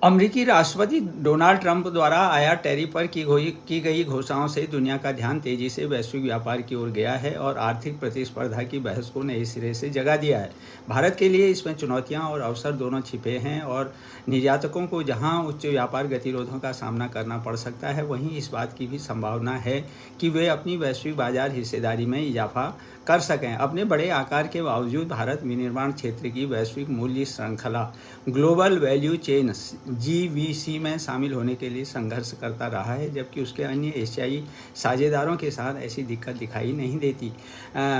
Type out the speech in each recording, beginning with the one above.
अमेरिकी राष्ट्रपति Donald Trump द्वारा आया टैरिफ पर की गई घोषणाओं से दुनिया का ध्यान तेजी से वैश्विक व्यापार की ओर गया है और आर्थिक प्रतिस्पर्धा की बहस को नए सिरे से जगा दिया है। भारत के लिए इसमें चुनौतियां और अवसर दोनों छिपे हैं और निर्यातकों को जहां उच्च व्यापार गतिरोधों का सामना करना पड़ सकता है, वहीं इस बात की भी संभावना है कि वे अपनी वैश्विक बाजार हिस्सेदारी में इजाफा कर सकें। अपने बड़े आकार के बावजूद भारत विनिर्माण क्षेत्र की वैश्विक मूल्य श्रृंखला ग्लोबल वैल्यू चेन जीवीसी में शामिल होने के लिए संघर्ष करता रहा है, जबकि उसके अन्य एशियाई साझेदारों के साथ ऐसी दिक्कत दिखाई नहीं देती।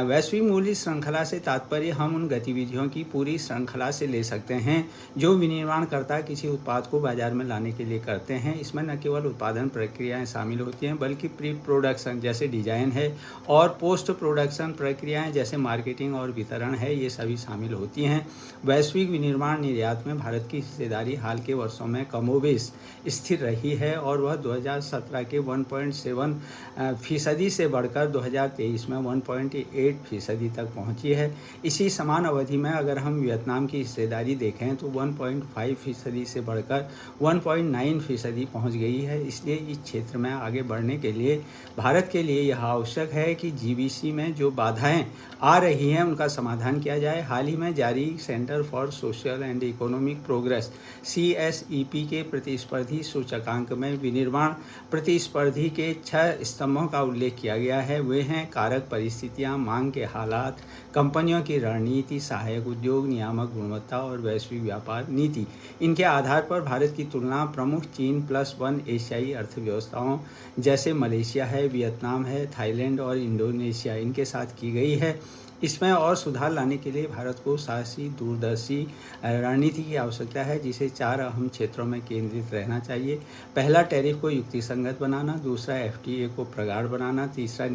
वैश्विक मूल्य श्रृंखला से तात्पर्य हम उन गतिविधियों की पूरी श्रृंखला से ले सकते हैं जो विनिर्माणकर्ता किसी उत्पाद को बाजार में लाने के लिए करते हैं। इसमें न केवल उत्पादन प्रक्रियाएं शामिल होती हैं, बल्कि प्री प्रोडक्शन जैसे डिजाइन है और पोस्ट प्रोडक्शन प्रक्रियाएं जैसे मार्केटिंग और वितरण है, ये सभी शामिल होती हैं। वैश्विक विनिर्माण निर्यात में भारत की हिस्सेदारी हाल के वर्षों में कमोबेश स्थिर रही है और वह 2017 के 1.7% से बढ़कर 2023 में 1.8% तक पहुंची है। इसी समान अवधि में अगर हम वियतनाम की हिस्सेदारी देखें तो 1.5% से बढ़कर 1.9% पहुंच गई है। इसलिए इस क्षेत्र में आगे बढ़ने के लिए भारत के लिए यह आवश्यक है कि जीवीसी में जो बाधाएं आ रही हैं उनका समाधान किया जाए। हाल ही में जारी centre for social and economic progress CSEP के प्रतिस्पर्धी सूचकांक में विनिर्माण प्रतिस्पर्धी के 6 स्तंभों का उल्लेख किया गया है। वे हैं कारक परिस्थितियां, मांग के हालात, कंपनियों की रणनीति, सहायक उद्योग, नियामक गुणवत्ता और वैश्विक व्यापार नीति। इनके आधार पर भारत की तुलना प्रमुख चीन +1 एशियाई अर्थव्यवस्थाओं जैसे मलेशिया है, वियतनाम है, थाईलैंड और इंडोनेशिया इनके साथ की गई है। इसमें और सुधार लाने के लिए भारत को साहसी दूरदर्शी रणनीति की आवश्यकता है, जिसे 4 अहम क्षेत्रों में केंद्रित रहना चाहिए। पहला, टैरिफ को युक्तिसंगत बनाना। दूसरा, FTA को प्रगाढ़ बनाना। तीसरा,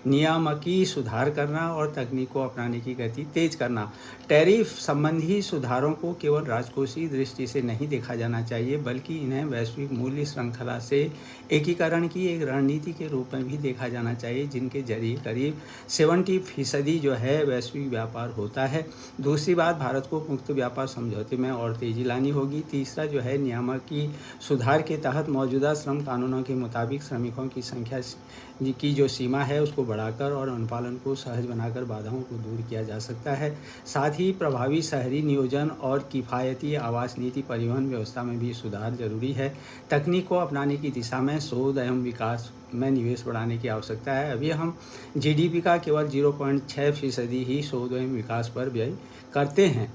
नियामकीय सुधार करना और तकनीक को अपनाने की गति तेज करना। टैरिफ संबंधी सुधारों को केवल राजकोषीय दृष्टि से नहीं देखा जाना चाहिए, बल्कि इन्हें वैश्विक मूल्य श्रृंखला से एकीकरण की एक रणनीति के रूप में भी देखा जाना चाहिए, जिनके जरिए करीब 70% जो है वैश्विक व्यापार होता है। दूसरी बात, भारत को मुक्त व्यापार समझौते में और तेजी लानी होगी। तीसरा जो है, नियामकीय सुधार के तहत मौजूदा श्रम कानूनों के मुताबिक श्रमिकों की संख्या की जो सीमा है उसको बढ़ाकर और अनुपालन को सहज बनाकर बाधाओं को दूर किया जा सकता है। साथ ही प्रभावी शहरी नियोजन और किफ़ायती आवास नीति, परिवहन व्यवस्था में भी सुधार जरूरी है। तकनीक को अपनाने की दिशा में शोध एवं विकास में निवेश बढ़ाने की आवश्यकता है। अभी हम GDP का केवल 0.6% ही शोध एवं विकास पर व्यय करते हैं।